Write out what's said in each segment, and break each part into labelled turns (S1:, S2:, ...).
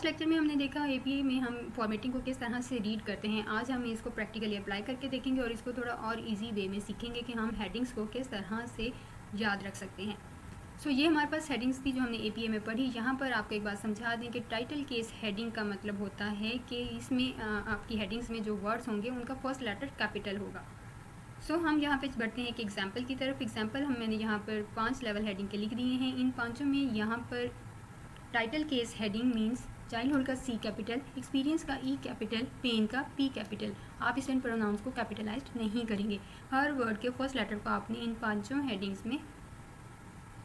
S1: Last lecture में हमने देखा एपीए में हम फॉर्मेटिंग को किस तरह से रीड करते हैं। आज हम इसको प्रैक्टिकली अप्लाई करके देखेंगे और इसको थोड़ा और इजी वे में सीखेंगे कि हम हेडिंग्स को किस तरह से याद रख सकते हैं। सो ये हमारे पास हेडिंग्स थी जो हमने एपीए में पढ़ी। यहाँ पर आपको एक बात समझा दें कि टाइटल केस हेडिंग का मतलब होता है कि इसमें आपकी हेडिंग्स में जो वर्ड्स होंगे उनका फर्स्ट लेटर कैपिटल होगा। सो हम यहाँ पे बढ़ते हैं एक एग्जाम्पल की तरफ। एग्जाम्पल मैंने यहाँ पर 5 लेवल हेडिंग के लिख दिए हैं। इन पाँचों में यहाँ पर title case heading means childhood का सी कैपिटल, एक्सपीरियंस का ई कैपिटल, पेन का पी कैपिटल। आप इस प्रोनाउंस को कैपिटलाइज्ड नहीं करेंगे। हर वर्ड के फर्स्ट लेटर को आपने इन पांचों हेडिंग्स में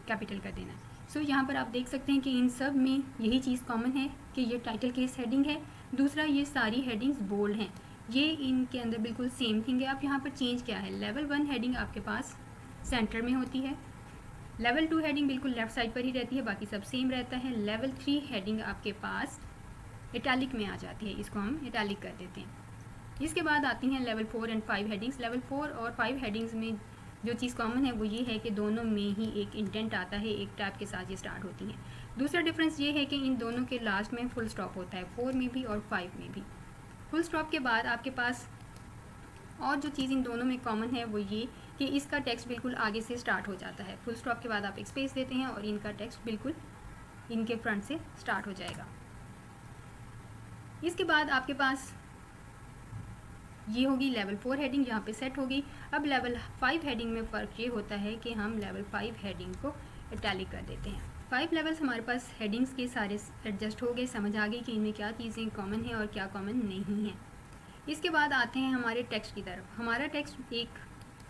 S1: कैपिटल कर देना है। सो यहाँ पर आप देख सकते हैं कि इन सब में यही चीज़ कॉमन है कि ये टाइटल केस हेडिंग है। दूसरा, ये सारी हेडिंग्स बोल्ड हैं। ये इनके अंदर बिल्कुल सेम थिंग है। आप यहाँ पर चेंज क्या है, लेवल 1 हेडिंग आपके पास सेंटर में होती है। लेवल 2 हेडिंग बिल्कुल लेफ्ट साइड पर ही रहती है, बाकी सब सेम रहता है। लेवल 3 हेडिंग आपके पास इटैलिक में आ जाती है, इसको हम इटैलिक कर देते हैं। इसके बाद आती हैं लेवल 4 एंड 5 हेडिंग्स। लेवल 4 और 5 हेडिंग्स में जो चीज़ कॉमन है वो ये है कि दोनों में ही एक इंटेंट आता है, एक टैब के साथ ये स्टार्ट होती हैं। दूसरा डिफरेंस ये है कि इन दोनों के लास्ट में फुल स्टॉप होता है, 4 में भी और 5 में भी। फुल स्टॉप के बाद आपके पास और जो चीज़ इन दोनों में कॉमन है वो ये कि इसका टेक्स्ट बिल्कुल आगे से स्टार्ट हो जाता है। फुल स्टॉप के बाद आप एक स्पेस देते हैं और इनका टेक्स्ट बिल्कुल इनके फ्रंट से स्टार्ट हो जाएगा। इसके बाद आपके पास ये होगी लेवल 4 हेडिंग, यहाँ पे सेट होगी। अब लेवल 5 हेडिंग में फ़र्क ये होता है कि हम लेवल 5 हेडिंग को इटैलिक कर देते हैं। 5 लेवल्स हमारे पास हेडिंग्स के सारे एडजस्ट हो गए, समझ आ गई कि इनमें क्या चीज़ें कॉमन हैं और क्या कॉमन नहीं है। इसके बाद आते हैं हमारे टेक्स्ट की तरफ। हमारा टेक्स्ट एक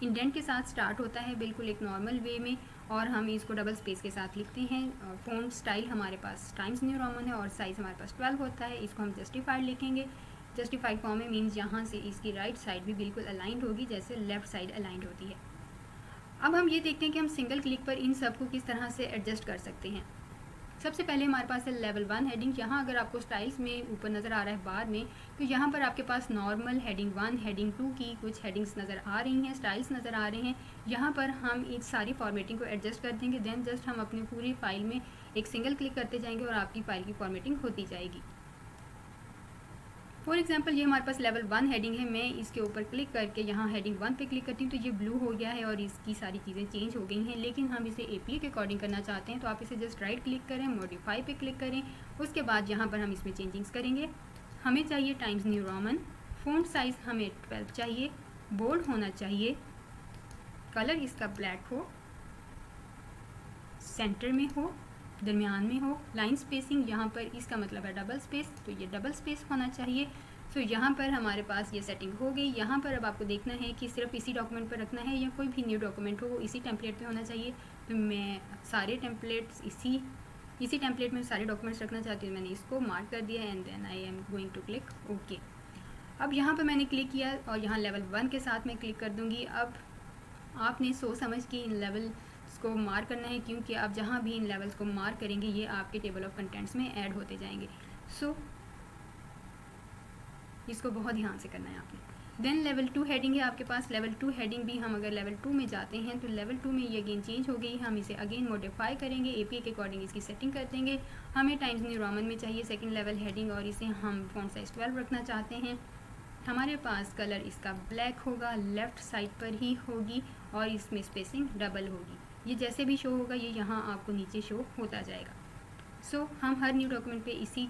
S1: इंडेंट के साथ स्टार्ट होता है, बिल्कुल एक नॉर्मल वे में, और हम इसको डबल स्पेस के साथ लिखते हैं। और फ़ॉन्ट स्टाइल हमारे पास टाइम्स न्यू रोमन है और साइज़ हमारे पास 12 होता है। इसको हम जस्टिफाइड लिखेंगे। जस्टिफाइड फॉर्म में मीन्स यहाँ से इसकी राइट साइड भी बिल्कुल अलाइंड होगी जैसे लेफ़्ट साइड अलाइंड होती है। अब हम ये देखते हैं कि हम सिंगल क्लिक पर इन सब को किस तरह से एडजस्ट कर सकते हैं। सबसे पहले हमारे पास है लेवल 1 हेडिंग। यहाँ अगर आपको स्टाइल्स में ऊपर नज़र आ रहा है बाद में, तो यहाँ पर आपके पास नॉर्मल हेडिंग 1 हेडिंग 2 की कुछ हेडिंग्स नज़र आ रही हैं, स्टाइल्स नज़र आ रहे हैं। यहाँ पर हम इस सारी फॉर्मेटिंग को एडजस्ट कर देंगे। देन जस्ट हम अपनी पूरी फाइल में एक सिंगल क्लिक करते जाएंगे और आपकी फाइल की फॉर्मेटिंग होती जाएगी। फॉर एग्जाम्पल ये हमारे पास लेवल 1 हेडिंग है। मैं इसके ऊपर क्लिक करके यहाँ हेडिंग 1 पे क्लिक करती हूँ तो ये ब्लू हो गया है और इसकी सारी चीज़ें चेंज हो गई हैं। लेकिन हम इसे एपीए के अकॉर्डिंग करना चाहते हैं तो आप इसे जस्ट राइट क्लिक करें, मॉडिफाई पे क्लिक करें। उसके बाद यहाँ पर हम इसमें चेंजिंग्स करेंगे। हमें चाहिए times new Roman, font size हमें 12 चाहिए, बोल्ड होना चाहिए, कलर इसका ब्लैक हो, सेंटर में हो, दरमियान में हो, लाइन स्पेसिंग यहाँ पर इसका मतलब है डबल स्पेस, तो ये डबल स्पेस होना चाहिए। सो यहाँ पर हमारे पास ये सेटिंग हो गई। यहाँ पर अब आपको देखना है कि सिर्फ इसी डॉक्यूमेंट पर रखना है या कोई भी न्यू डॉक्यूमेंट हो वो इसी टेम्पलेट पे होना चाहिए। तो मैं सारे टेम्पलेट्स इसी टेम्पलेट में सारे डॉक्यूमेंट्स रखना चाहती हूँ। मैंने इसको मार्क कर दिया and then I am going to click okay. अब यहाँ पर मैंने क्लिक किया और यहाँ लेवल 1 के साथ मैं क्लिक कर दूँगी। अब आपने सोच समझ के इन लेवल को मार्क करना है, क्योंकि आप जहाँ भी इन लेवल्स को मार्क करेंगे ये आपके टेबल ऑफ कंटेंट्स में ऐड होते जाएंगे। सो इसको बहुत ध्यान से करना है आपने। देन लेवल 2 हेडिंग है आपके पास। लेवल 2 हेडिंग भी हम अगर लेवल 2 में जाते हैं तो लेवल 2 में ये अगेन चेंज हो गई। हम इसे अगेन मॉडिफाई करेंगे, एपीए के अकॉर्डिंग इसकी सेटिंग कर देंगे। हमें टाइम्स न्यू रोमन में चाहिए सेकेंड लेवल हेडिंग और इसे हम फॉन्ट साइज 12 रखना चाहते हैं। हमारे पास कलर इसका ब्लैक होगा, लेफ़्ट साइड पर ही होगी और इसमें स्पेसिंग डबल होगी। ये जैसे भी शो होगा ये यहाँ आपको नीचे शो होता जाएगा। सो हम हर न्यू डॉक्यूमेंट पे इसी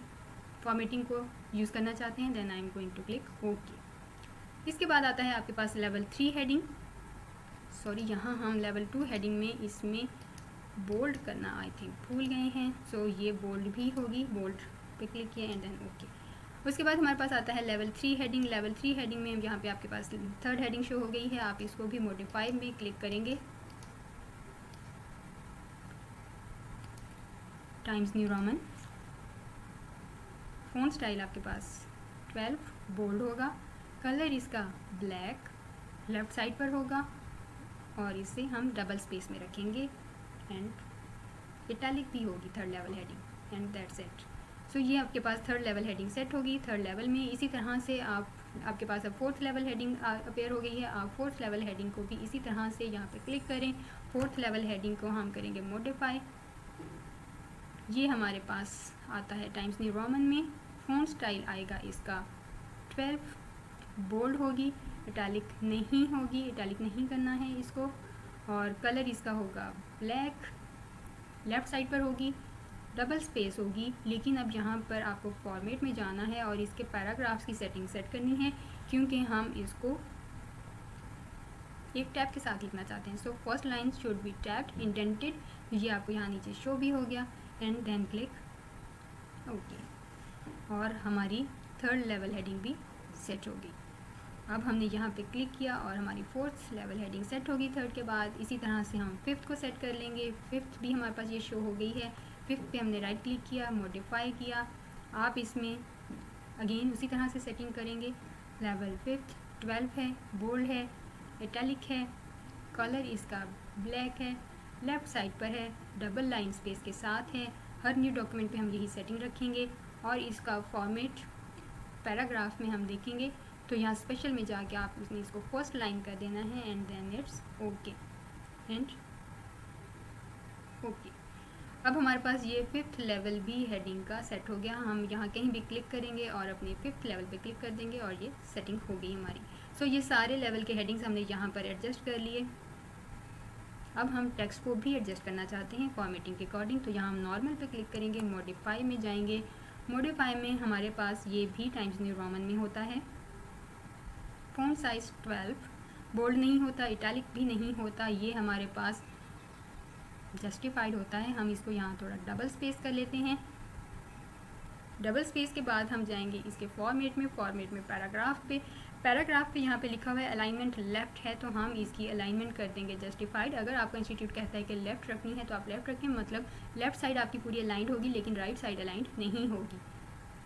S1: फॉर्मेटिंग को यूज़ करना चाहते हैं। Then I am going to click okay. इसके बाद आता है आपके पास लेवल 3 हेडिंग। सॉरी, यहाँ हम लेवल 2 हेडिंग में इसमें बोल्ड करना आई थिंक भूल गए हैं। सो ये बोल्ड भी होगी, बोल्ड पे क्लिक किया एंड देन ओके। उसके बाद हमारे पास आता है लेवल 3 हेडिंग। लेवल 3 हेडिंग में यहाँ पे आपके पास 3rd हेडिंग शो हो गई है। आप इसको भी मॉडिफाई में क्लिक करेंगे, times new Roman, font style आपके पास 12, बोल्ड होगा, कलर इसका ब्लैक, लेफ़्ट साइड पर होगा और इसे हम डबल स्पेस में रखेंगे एंड इटैलिक भी होगी 3rd level heading and that's it. So ये आपके पास 3rd लेवल हेडिंग सेट होगी। 3rd लेवल में इसी तरह से आपके पास अब 4th लेवल हेडिंग अपेयर हो गई है। आप 4th लेवल हेडिंग को भी इसी तरह से यहाँ पे क्लिक करें। 4th लेवल हेडिंग को हम करेंगे मॉडिफाई, ये हमारे पास आता है टाइम्स न्यू रोमन में। फ़ॉन्ट स्टाइल आएगा इसका 12, बोल्ड होगी, इटैलिक नहीं होगी, इटैलिक नहीं करना है इसको, और कलर इसका होगा ब्लैक, लेफ़्ट साइड पर होगी, डबल स्पेस होगी। लेकिन अब यहाँ पर आपको फॉर्मेट में जाना है और इसके पैराग्राफ्स की सेटिंग सेट करनी है, क्योंकि हम इसको एक टैब के साथ लिखना चाहते हैं। So first line should be tabbed indented, ये आपको यहाँ नीचे शो भी हो गया, एंड देन क्लिक ओके, और हमारी थर्ड लेवल हेडिंग भी सेट होगी। अब हमने यहाँ पे क्लिक किया और हमारी फोर्थ लेवल हेडिंग सेट होगी थर्ड के बाद। इसी तरह से हम फिफ्थ को सेट कर लेंगे। फिफ्थ भी हमारे पास ये शो हो गई है। फिफ्थ पे हमने राइट क्लिक किया, मॉडिफाई किया। आप इसमें अगेन उसी तरह से सेटिंग करेंगे। लेवल फिफ्थ 12 है, बोल्ड है, इटैलिक है, कलर इसका ब्लैक है, लेफ़्ट साइड पर है, डबल लाइन स्पेस के साथ है। हर न्यू डॉक्यूमेंट पे हम यही सेटिंग रखेंगे। और इसका फॉर्मेट पैराग्राफ में हम देखेंगे तो यहाँ स्पेशल में जाके आप उसमें इसको फर्स्ट लाइन कर देना है, and then it's okay, and okay. अब हमारे पास ये फिफ्थ लेवल भी हेडिंग का सेट हो गया। हम यहाँ कहीं भी क्लिक करेंगे और अपने फिफ्थ लेवल पे क्लिक कर देंगे और ये सेटिंग हो गई हमारी। सो ये सारे लेवल के हेडिंग्स हमने यहाँ पर एडजस्ट कर लिए। अब हम टेक्स्ट को भी एडजस्ट करना चाहते हैं फॉर्मेटिंग के अकॉर्डिंग, तो यहाँ हम नॉर्मल पे क्लिक करेंगे, मॉडिफाई में जाएंगे। मॉडिफाई में हमारे पास ये भी टाइम्स न्यू रोमन में होता है। फ़ॉन्ट साइज 12, बोल्ड नहीं होता, इटैलिक भी नहीं होता, ये हमारे पास जस्टिफाइड होता है। हम इसको यहाँ थोड़ा डबल स्पेस कर लेते हैं। डबल स्पेस के बाद हम जाएंगे इसके फॉर्मेट में पैराग्राफ पे। पैराग्राफ पे यहाँ पे लिखा हुआ है अलाइनमेंट लेफ़्ट है, तो हम इसकी अलाइनमेंट कर देंगे जस्टिफाइड। अगर आपका इंस्टीट्यूट कहता है कि लेफ़्ट रखनी है तो आप लेफ़्ट रखें, मतलब लेफ़्ट साइड आपकी पूरी अलाइंड होगी लेकिन राइट साइड अलाइंड नहीं होगी।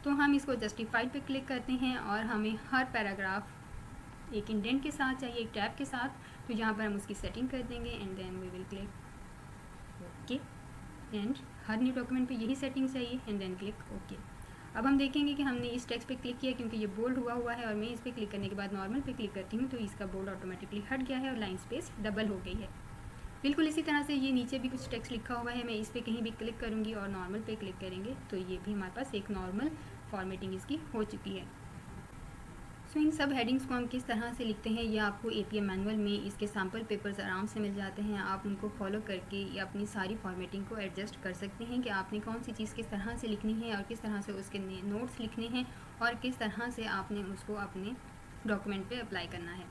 S1: तो हम इसको जस्टिफाइड पे क्लिक करते हैं और हमें हर पैराग्राफ एक इंडेंट के साथ चाहिए, एक टैब के साथ, तो यहाँ पर हम उसकी सेटिंग कर देंगे, and then we will click okay. And हर न्यू डॉक्यूमेंट पे यही सेटिंग चाहिए, एंड देन क्लिक ओके। अब हम देखेंगे कि हमने इस टेक्स्ट पे क्लिक किया क्योंकि ये बोल्ड हुआ है, और मैं इस पर क्लिक करने के बाद नॉर्मल पे क्लिक करती हूँ तो इसका बोल्ड ऑटोमेटिकली हट गया है और लाइन स्पेस डबल हो गई है। बिल्कुल इसी तरह से ये नीचे भी कुछ टेक्स्ट लिखा हुआ है, मैं इस पर कहीं भी क्लिक करूँगी और नॉर्मल पे क्लिक करेंगे तो ये भी हमारे पास एक नॉर्मल फॉर्मेटिंग इसकी हो चुकी है। सो इन सब हेडिंग्स को हम किस तरह से लिखते हैं ये आपको APA मैनुअल में इसके सैम्पल पेपर्स आराम से मिल जाते हैं। आप उनको फॉलो करके या अपनी सारी फॉर्मेटिंग को एडजस्ट कर सकते हैं कि आपने कौन सी चीज़ किस तरह से लिखनी है और किस तरह से उसके नोट्स लिखने हैं और किस तरह से आपने उसको अपने डॉक्यूमेंट पे अप्लाई करना है।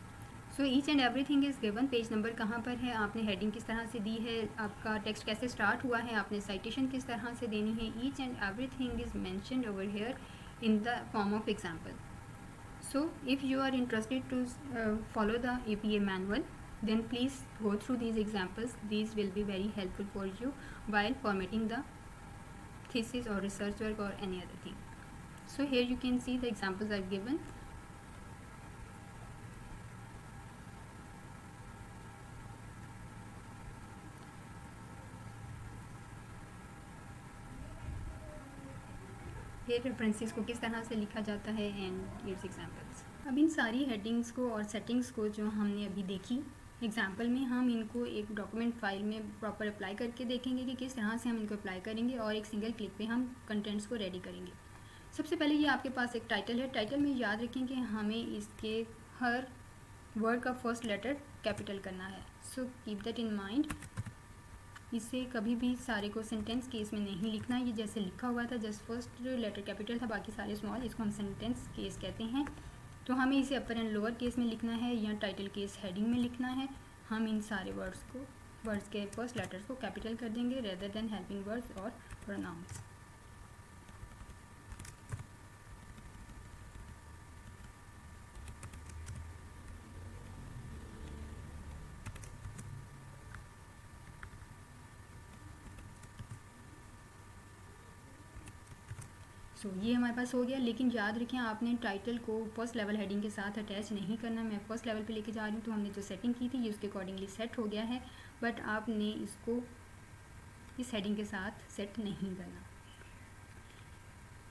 S1: So each and everything is given. Page number कहाँ पर है, आपने हेडिंग किस तरह से दी है, आपका टेक्स्ट कैसे स्टार्ट हुआ है, आपने साइटेशन किस तरह से देनी है, each and everything is mentioned over here in the form of example. So if you are interested to follow the APA manual, then please go through these examples. These will be very helpful for you while formatting the thesis or research work or any other thing. So here you can see the examples are given. ये references को किस तरह से लिखा जाता है and it's examples. अब इन सारी हेडिंग्स को और सेटिंग्स को जो हमने अभी देखी एग्जांपल में, हम इनको एक डॉक्यूमेंट फाइल में प्रॉपर अप्लाई करके देखेंगे कि किस तरह से हम इनको अप्लाई करेंगे और एक सिंगल क्लिक पे हम कंटेंट्स को रेडी करेंगे। सबसे पहले ये आपके पास एक टाइटल है। टाइटल में याद रखें कि हमें इसके हर वर्ड का फर्स्ट लेटर कैपिटल करना है। So keep that in mind. इसे कभी भी सारे को सेंटेंस केस में नहीं लिखना। ये जैसे लिखा हुआ था, जस्ट फर्स्ट लेटर कैपिटल था, बाकी सारे स्मॉल, इसको हम सेंटेंस केस कहते हैं। तो हमें इसे अपर एंड लोअर केस में लिखना है या टाइटल केस हेडिंग में लिखना है। हम इन सारे वर्ड्स के फर्स्ट लेटर्स को कैपिटल कर देंगे रेदर देन हेल्पिंग वर्ड्स और प्रोनाउंस। सो ये हमारे पास हो गया, लेकिन याद रखें आपने टाइटल को फर्स्ट लेवल हेडिंग के साथ अटैच नहीं करना। मैं फर्स्ट लेवल पे लेके जा रही हूँ, तो हमने जो सेटिंग की थी ये उसके अकॉर्डिंगली सेट हो गया है, बट आपने इसको इस हेडिंग के साथ सेट नहीं करना।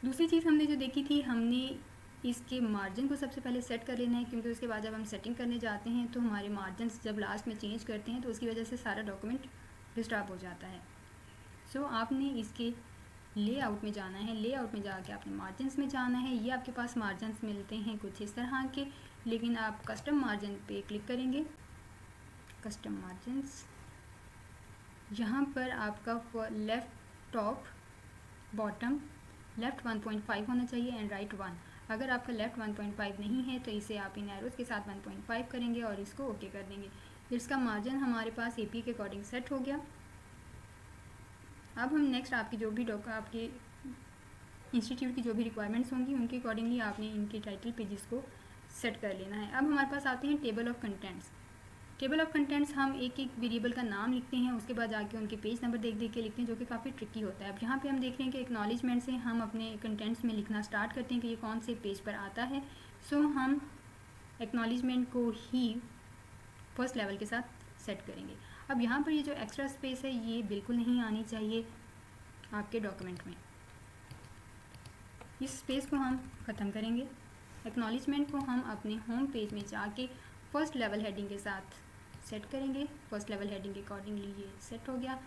S1: दूसरी चीज़ हमने जो देखी थी, हमने इसके मार्जिन को सबसे पहले सेट कर लेना है, क्योंकि उसके बाद जब हम सेटिंग करने जाते हैं तो हमारे मार्जिन जब लास्ट में चेंज करते हैं तो उसकी वजह से सारा डॉक्यूमेंट डिस्टर्ब हो जाता है। सो आपने इसके लेआउट में जाना है। लेआउट में जाके आपने मार्जिन्स में जाना है। ये आपके पास मार्जिन्स मिलते हैं कुछ इस तरह के, लेकिन आप कस्टम मार्जिन पे क्लिक करेंगे, कस्टम मार्जिन्स, यहाँ पर आपका लेफ़्ट टॉप बॉटम लेफ़्ट 1.5 होना चाहिए एंड राइट 1। अगर आपका लेफ़्ट 1.5 नहीं है तो इसे आप इन एरोज़ के साथ 1.5 करेंगे और इसको ओके कर देंगे। इसका मार्जिन हमारे पास एपी के अकॉर्डिंग सेट हो गया। अब हम नेक्स्ट आपकी जो भी आपके इंस्टीट्यूट की जो भी रिक्वायरमेंट्स होंगी उनके अकॉर्डिंगली आपने इनके टाइटल पेजेस को सेट कर लेना है। अब हमारे पास आते हैं table of contents. Table of contents हम एक एक वेरिएबल का नाम लिखते हैं, उसके बाद जाके उनके पेज नंबर देख देख के लिखते हैं, जो कि काफ़ी ट्रिकी होता है। अब यहाँ पे हम देख रहे हैं कि एक्नॉलेजमेंट से हम अपने कंटेंट्स में लिखना स्टार्ट करते हैं कि ये कौन से पेज पर आता है। सो हम एक्नॉलेजमेंट को ही फर्स्ट लेवल के साथ सेट करेंगे। अब यहाँ पर ये जो एक्स्ट्रा स्पेस है ये बिल्कुल नहीं आनी चाहिए आपके डॉक्यूमेंट में। इस स्पेस को हम ख़त्म करेंगे। एक्नॉलेजमेंट को हम अपने होम पेज में जाके फर्स्ट लेवल हेडिंग के साथ सेट करेंगे। फर्स्ट लेवल हेडिंग के अकॉर्डिंगली ये सेट हो गया।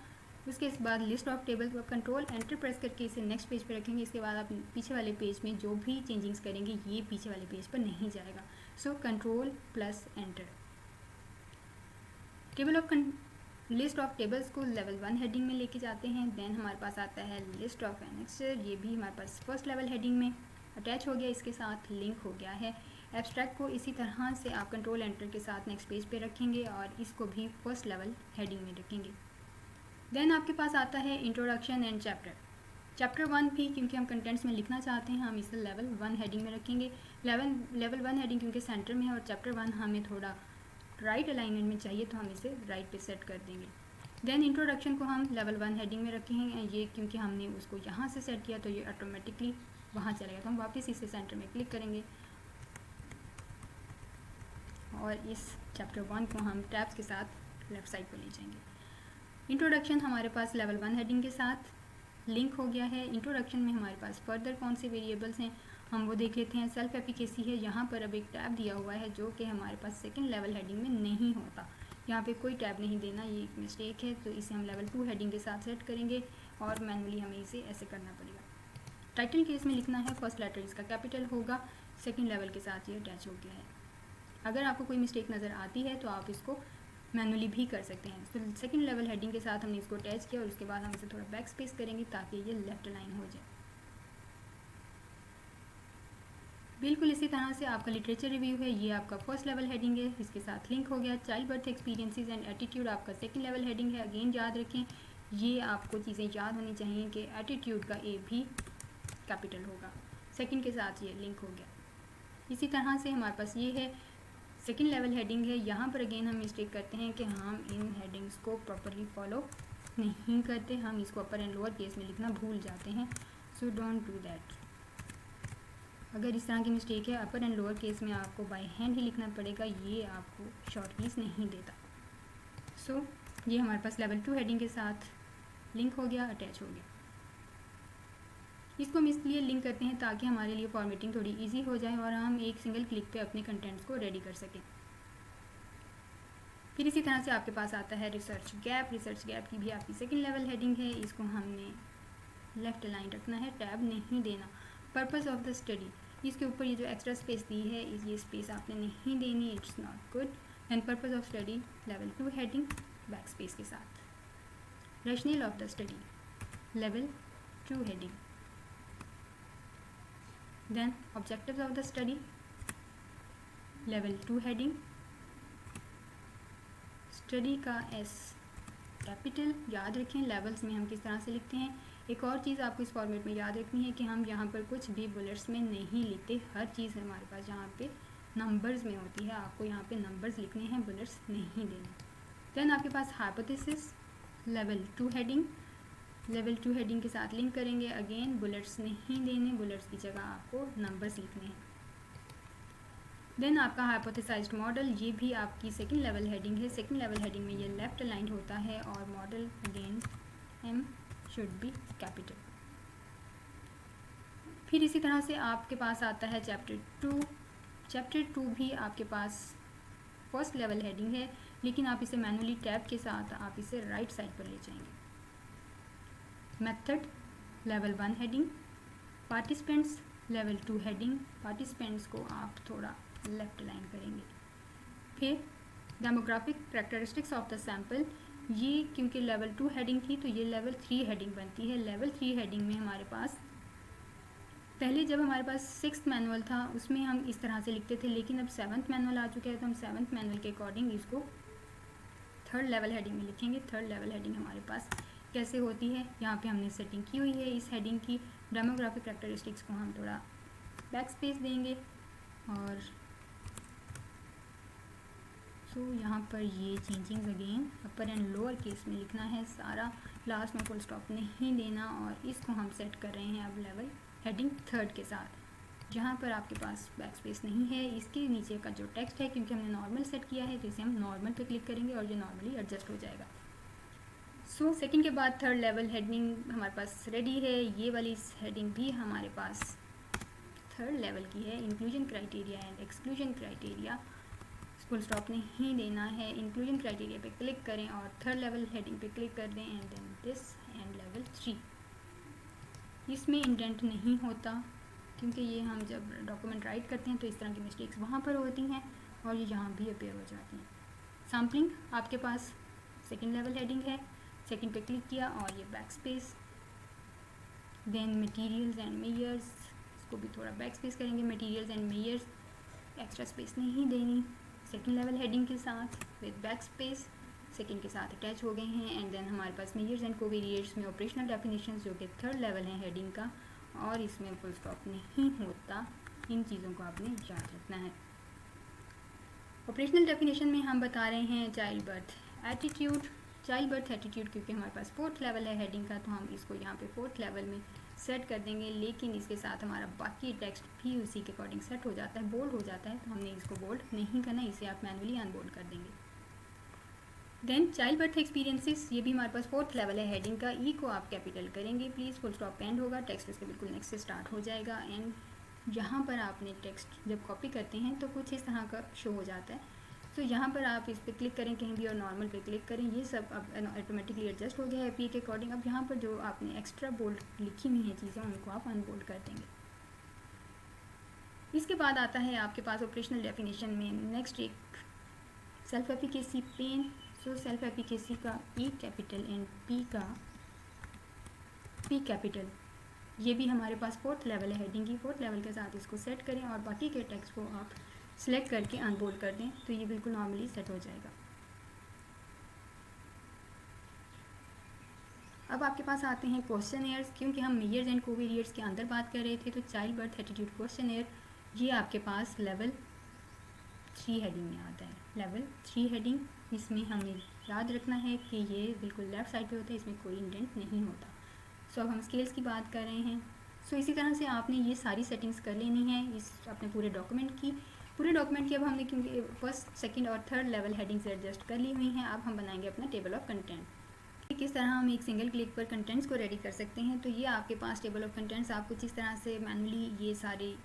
S1: उसके बाद लिस्ट ऑफ टेबल पर कंट्रोल एंटर प्रेस करके इसे नेक्स्ट पेज पे रखेंगे। इसके बाद आप पीछे वाले पेज में जो भी चेंजिंग्स करेंगे ये पीछे वाले पेज पर नहीं जाएगा। So control plus enter. Table of list of tables को लेवल 1 हेडिंग में लेके जाते हैं। देन हमारे पास आता है लिस्ट ऑफ एनेक्सर, ये भी हमारे पास फर्स्ट लेवल हेडिंग में अटैच हो गया, इसके साथ लिंक हो गया है। एब्स्ट्रैक्ट को इसी तरह से आप कंट्रोल एंटर के साथ नेक्स्ट पेज पे रखेंगे और इसको भी फर्स्ट लेवल हेडिंग में रखेंगे। देन आपके पास आता है इंट्रोडक्शन एंड चैप्टर 1 भी क्योंकि हम कंटेंट्स में लिखना चाहते हैं हम इसे लेवल 1 हेडिंग में रखेंगे। लेवल 1 हेडिंग क्योंकि सेंटर में है और चैप्टर 1 हमें थोड़ा राइट अलाइनमेंट में चाहिए तो हम इसे राइट पे सेट कर देंगे। देन इंट्रोडक्शन को हम लेवल 1 हेडिंग में रखेंगे। ये क्योंकि हमने उसको यहाँ से सेट किया तो ये ऑटोमेटिकली वहाँ चलेगा, तो हम वापस इसे सेंटर में क्लिक करेंगे और इस चैप्टर 1 को हम टैब्स के साथ लेफ़्ट साइड पर ले जाएंगे। इंट्रोडक्शन हमारे पास लेवल 1 हेडिंग के साथ लिंक हो गया है। इंट्रोडक्शन में हमारे पास फर्दर कौन से वेरिएबल्स हैं हम वो देख लेते हैं। सेल्फ एफिकेसी है, यहाँ पर अब एक टैब दिया हुआ है जो कि हमारे पास सेकंड लेवल हेडिंग में नहीं होता। यहाँ पे कोई टैब नहीं देना, ये एक मिस्टेक है, तो इसे हम लेवल 2 हेडिंग के साथ सेट करेंगे और मैनुअली हमें इसे ऐसे करना पड़ेगा। टाइटल केस में लिखना है फर्स्ट लेटर इसका कैपिटल होगा, सेकेंड लेवल के साथ ये अटैच हो गया है। अगर आपको कोई मिस्टेक नज़र आती है तो आप इसको मैनुअली भी कर सकते हैं। तो सेकंड लेवल हेडिंग के साथ हमने इसको अटैच किया और उसके बाद हम इसे थोड़ा बैक स्पेस करेंगे ताकि ये लेफ्ट लाइन हो जाए। बिल्कुल इसी तरह से आपका लिटरेचर रिव्यू है, ये आपका फर्स्ट लेवल हेडिंग है, इसके साथ लिंक हो गया। Child birth experiences and attitude आपका सेकंड लेवल हेडिंग है। अगेन याद रखें, ये आपको चीज़ें याद होनी चाहिए कि एटीट्यूड का ए भी कैपिटल होगा। सेकंड के साथ ये लिंक हो गया। इसी तरह से हमारे पास ये है सेकंड लेवल हेडिंग है। यहाँ पर अगेन हम मिस्टेक करते हैं कि हम इन हेडिंग्स को प्रॉपरली फॉलो नहीं करते, हम इसको अपर एंड लोअर केस में लिखना भूल जाते हैं। So don't do that. अगर इस तरह की मिस्टेक है, अपर एंड लोअर केस में आपको बाय हैंड ही लिखना पड़ेगा, ये आपको शॉर्ट कीज नहीं देता। सो ये हमारे पास लेवल 2 हेडिंग के साथ लिंक हो गया, अटैच हो गया। इसको हम इसलिए लिंक करते हैं ताकि हमारे लिए फॉर्मेटिंग थोड़ी इजी हो जाए और हम एक सिंगल क्लिक पे अपने कंटेंट्स को रेडी कर सकें। फिर इसी तरह से आपके पास आता है रिसर्च गैप। रिसर्च गैप की भी आपकी सेकंड लेवल हेडिंग है, इसको हमने लेफ्ट लाइन रखना है, टैब नहीं देना। पर्पस ऑफ द स्टडी, इसके ऊपर ये जो एक्स्ट्रा स्पेस दी है ये स्पेस आपने नहीं देनी, it's not good. And purpose of study level 2 heading back space के साथ। Rational of the study level 2 heading. Then objectives of the study level 2 heading. Study का एस कैपिटल, याद रखें लेवल्स में हम किस तरह से लिखते हैं। एक और चीज़ आपको इस फॉर्मेट में याद रखनी है कि हम यहाँ पर कुछ भी बुलेट्स में नहीं लिखते, हर चीज़ हमारे पास यहाँ पे नंबर्स में होती है, आपको यहाँ पे नंबर्स लिखने हैं, बुलेट्स नहीं देने। देन आपके पास hypothesis level 2 heading, level 2 heading के साथ लिंक करेंगे। अगेन बुलेट्स नहीं देने, बुलेट्स की जगह आपको नंबर्स लिखने हैं। देन आपका हाइपोथेसाइज्ड मॉडल, ये भी आपकी सेकंड लेवल हेडिंग है। सेकंड लेवल हेडिंग में ये लेफ्ट अलाइंड होता है और model again M should be capital. फिर इसी तरह से आपके पास आता है चैप्टर 2। चैप्टर 2 भी आपके पास फर्स्ट लेवल हेडिंग है, लेकिन आप इसे मैनुअली टैब के साथ आप इसे राइट साइड पर ले जाएंगे। Method level 1 heading, participants level 2 heading, participants को आप थोड़ा लेफ्ट लाइन करेंगे। फिर demographic characteristics of the sample, ये क्योंकि लेवल 2 हेडिंग थी तो ये लेवल 3 हेडिंग बनती है। लेवल 3 हेडिंग में हमारे पास पहले जब हमारे पास 6th मैनुअल था उसमें हम इस तरह से लिखते थे, लेकिन अब 7th मैनुअल आ चुका है तो हम 7th मैनुअल के अकॉर्डिंग इसको 3rd लेवल हेडिंग में लिखेंगे। 3rd लेवल हेडिंग हमारे पास कैसे होती है, यहाँ पे हमने सेटिंग की हुई है इस हेडिंग की। डेमोग्राफिक कैरेक्टरिस्टिक्स को हम थोड़ा बैक स्पेस देंगे और यहाँ पर ये changings again upper and lower case में लिखना है सारा, लास्ट में फुल स्टॉप नहीं देना। और इसको हम सेट कर रहे हैं अब लेवल हेडिंग 3rd के साथ, जहाँ पर आपके पास बैक स्पेस नहीं है। इसके नीचे का जो टेक्स्ट है, क्योंकि हमने नॉर्मल सेट किया है तो इसे हम नॉर्मल पे क्लिक करेंगे और ये नॉर्मली एडजस्ट हो जाएगा। सेकंड के बाद 3rd लेवल हेडिंग हमारे पास रेडी है। ये वाली हेडिंग भी हमारे पास 3rd लेवल की है। Inclusion criteria and exclusion criteria, full stop नहीं देना है। इंक्लूजन क्राइटेरिया पे क्लिक करें और 3rd लेवल हेडिंग पे क्लिक कर दें and then this and level 3। इसमें इंडेंट नहीं होता क्योंकि ये हम जब डॉक्यूमेंट राइट करते हैं तो इस तरह की मिस्टेक्स वहाँ पर होती हैं और ये यहाँ भी अपेयर हो जाती हैं। सैम्पलिंग आपके पास 2nd लेवल हेडिंग है, 2nd पे क्लिक किया और ये back space. Then materials and measures, इसको भी थोड़ा बैक स्पेस करेंगे। Materials and measures extra space नहीं देनी, 2nd लेवल हेडिंग के साथ विद बैक स्पेस 2nd के साथ अटैच हो गए हैं। एंड देन हमारे पास मेयर्स एंड कोवेरिएट्स में ऑपरेशनल डेफिनेशंस जो कि 3rd लेवल है हेडिंग का, और इसमें फुल स्टॉप नहीं होता। इन चीज़ों को आपने याद रखना है। ऑपरेशनल डेफिनेशन में हम बता रहे हैं child birth attitude. Child birth attitude क्योंकि हमारे पास 4th लेवल है हेडिंग का तो हम इसको यहाँ पे 4th लेवल में सेट कर देंगे, लेकिन इसके साथ हमारा बाकी टेक्स्ट भी उसी के अकॉर्डिंग सेट हो जाता है, बोल्ड हो जाता है। तो हमने इसको बोल्ड नहीं करना, इसे आप मैनुअली अनबोल्ड कर देंगे। देन चाइल्ड बर्थ एक्सपीरियंसेस, ये भी हमारे पास 4th लेवल है हेडिंग का। ई को आप कैपिटल करेंगे प्लीज़, फुल स्टॉप एंड होगा, टेक्स्ट इसके बिल्कुल नेक्स्ट से स्टार्ट हो जाएगा। एंड यहाँ पर आपने टेक्स्ट जब कॉपी करते हैं तो कुछ इस तरह का शो हो जाता है। तो यहाँ पर आप इस पर क्लिक करें कहीं भी और नॉर्मल पे क्लिक करें, ये सब अब ऑटोमेटिकली एडजस्ट हो गया है पी के अकॉर्डिंग। अब यहाँ पर जो आपने एक्स्ट्रा बोल्ड लिखी हुई हैं चीज़ें उनको आप अनबोल्ड कर देंगे। इसके बाद आता है आपके पास ऑपरेशनल डेफिनेशन में नेक्स्ट एक self efficacy pen. So self efficacy का ई कैपिटल एंड पी का पी कैपिटल, ये भी हमारे पास 4th लेवल है हेडिंग की। 4th लेवल के साथ इसको सेट करें और बाकी के टेक्स्ट को आप सिलेक्ट करके अनबोल्ड कर दें तो ये बिल्कुल नॉर्मली सेट हो जाएगा। अब आपके पास आते हैं क्वेश्चनएयर्स। क्योंकि हम मेयर्स एंड कोवेरिएट्स के अंदर बात कर रहे थे तो चाइल्ड बर्थ एटीट्यूड क्वेश्चनएयर ये आपके पास लेवल 3 हेडिंग में आता है। लेवल 3 हेडिंग, इसमें हमें याद रखना है कि ये बिल्कुल लेफ़्ट साइड पे होता है, इसमें कोई इंडेंट नहीं होता। सो अब हम स्केल्स की बात कर रहे हैं। सो इसी तरह से आपने ये सारी सेटिंग्स कर लेनी है इस अपने पूरे डॉक्यूमेंट की। पूरे डॉक्यूमेंट की अब हमने क्योंकि 1st, 2nd और 3rd लेवल हेडिंग्स एडजस्ट कर ली हुई हैं। अब हम बनाएंगे अपना टेबल ऑफ कंटेंट। किस तरह हम एक सिंगल क्लिक पर कंटेंट्स को रेडी कर सकते हैं, तो ये आपके पास टेबल ऑफ कंटेंट्स आप कुछ इस तरह से मैनुअली ये सारे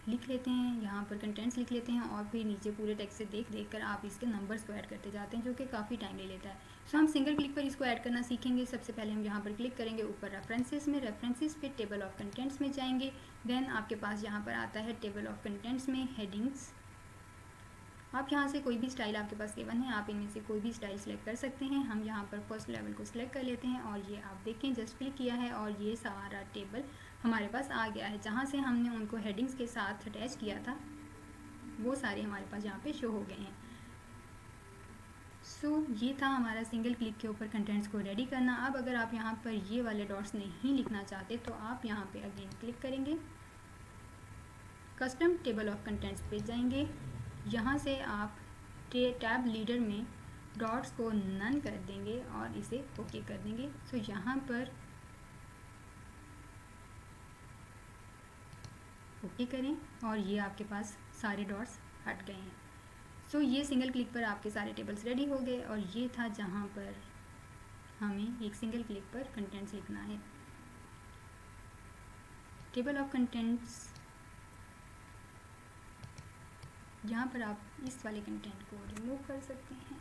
S1: लिख लेते हैं, यहाँ पर कंटेंट्स लिख लेते हैं और फिर नीचे पूरे टेक्स्ट से देख कर आप इसके नंबर्स को ऐड करते जाते हैं, जो कि काफ़ी टाइम ले लेता है। सो हम सिंगल क्लिक पर इसको ऐड करना सीखेंगे। सबसे पहले हम यहाँ पर क्लिक करेंगे ऊपर रेफरेंसेस में, रेफरेंसेस पे टेबल ऑफ कंटेंट्स में जाएंगे। देन आपके पास यहाँ पर आता है टेबल ऑफ कंटेंट्स में हेडिंग्स। आप यहाँ से कोई भी स्टाइल आपके पास गिवन है, आप इनमें से कोई भी स्टाइल सेलेक्ट कर सकते हैं। हम यहाँ पर 1st लेवल को सिलेक्ट कर लेते हैं और ये आप देखें जस्ट क्लिक किया है और ये सारा टेबल हमारे पास आ गया है। जहाँ से हमने उनको हेडिंग्स के साथ अटैच किया था वो सारे हमारे पास यहाँ पे शो हो गए हैं। सो ये था हमारा सिंगल क्लिक के ऊपर कंटेंट्स को रेडी करना। अब अगर आप यहाँ पर ये वाले डॉट्स नहीं लिखना चाहते तो आप यहाँ पे अगेन क्लिक करेंगे, कस्टम टेबल ऑफ कंटेंट्स पे जाएंगे। यहाँ से आप टैब लीडर में डॉट्स को नन कर देंगे और इसे ओके कर देंगे। सो यहाँ पर ओके करें और ये आपके पास सारे डॉट्स हट गए हैं। सो ये सिंगल क्लिक पर आपके सारे टेबल्स रेडी हो गए और ये था जहाँ पर हमें एक सिंगल क्लिक पर कंटेंट्स लिखना है। टेबल ऑफ कंटेंट्स, यहाँ पर आप इस वाले कंटेंट को रिमूव कर सकते हैं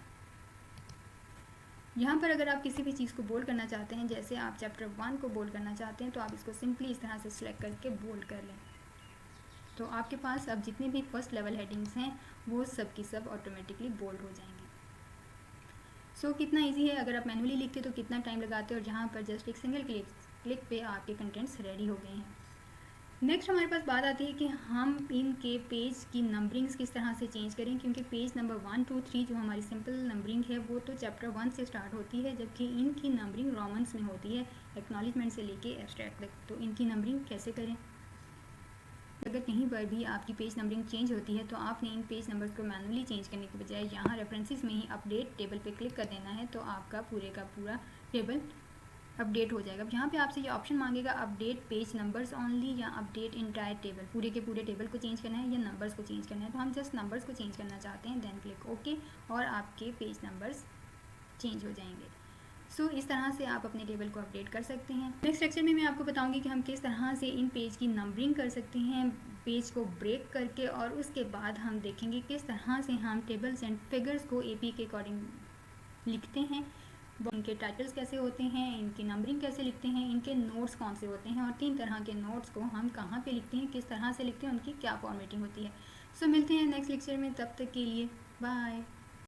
S1: यहाँ पर अगर आप किसी भी चीज़ को बोल्ड करना चाहते हैं, जैसे आप चैप्टर 1 को बोल्ड करना चाहते हैं, तो आप इसको सिंपली इस तरह से सिलेक्ट करके बोल्ड कर लें। तो आपके पास अब जितने भी फर्स्ट लेवल हेडिंग्स हैं वो सब की सब ऑटोमेटिकली बोल्ड हो जाएंगी। सो कितना इजी है, अगर आप मैनुअली लिखते तो कितना टाइम लगाते, और जहाँ पर जस्ट एक सिंगल क्लिक पे आपके कंटेंट्स रेडी हो गए हैं। नेक्स्ट हमारे पास बात आती है कि हम इनके पेज की नंबरिंग्स किस तरह से चेंज करें, क्योंकि पेज नंबर 1, 2, 3 जो हमारी सिंपल नंबरिंग है वो तो चैप्टर 1 से स्टार्ट होती है, जबकि इनकी नंबरिंग रोमन्स में होती है, एक्नॉलेजमेंट से लेके एब्स्ट्रैक्ट तक। तो इनकी नंबरिंग कैसे करें? अगर कहीं पर भी आपकी पेज नंबरिंग चेंज होती है तो आपने इन पेज नंबर्स को मैनुअली चेंज करने के बजाय यहाँ रेफरेंसेस में ही अपडेट टेबल पे क्लिक कर देना है, तो आपका पूरे का पूरा टेबल अपडेट हो जाएगा। अब यहाँ पे आपसे ये ऑप्शन मांगेगा अपडेट पेज नंबर्स ओनली या अपडेट इंटायर टेबल, पूरे के पूरे टेबल को चेंज करना है या नंबर्स को चेंज करना है। तो हम जस्ट नंबर्स को चेंज करना चाहते हैं, देन क्लिक ओके, और आपके पेज नंबर्स चेंज हो जाएंगे। सो इस तरह से आप अपने टेबल को अपडेट कर सकते हैं। नेक्स्ट लेक्चर में मैं आपको बताऊंगी कि हम किस तरह से इन पेज की नंबरिंग कर सकते हैं पेज को ब्रेक करके, और उसके बाद हम देखेंगे किस तरह से हम टेबल्स एंड फिगर्स को एपी के अकॉर्डिंग लिखते हैं, इनके टाइटल्स कैसे होते हैं, इनकी नंबरिंग कैसे लिखते हैं, इनके नोट्स कौन से होते हैं, और 3 तरह के नोट्स को हम कहाँ पे लिखते हैं, किस तरह से लिखते हैं, उनकी क्या फॉर्मेटिंग होती है। सो मिलते हैं नेक्स्ट लेक्चर में, तब तक के लिए बाय।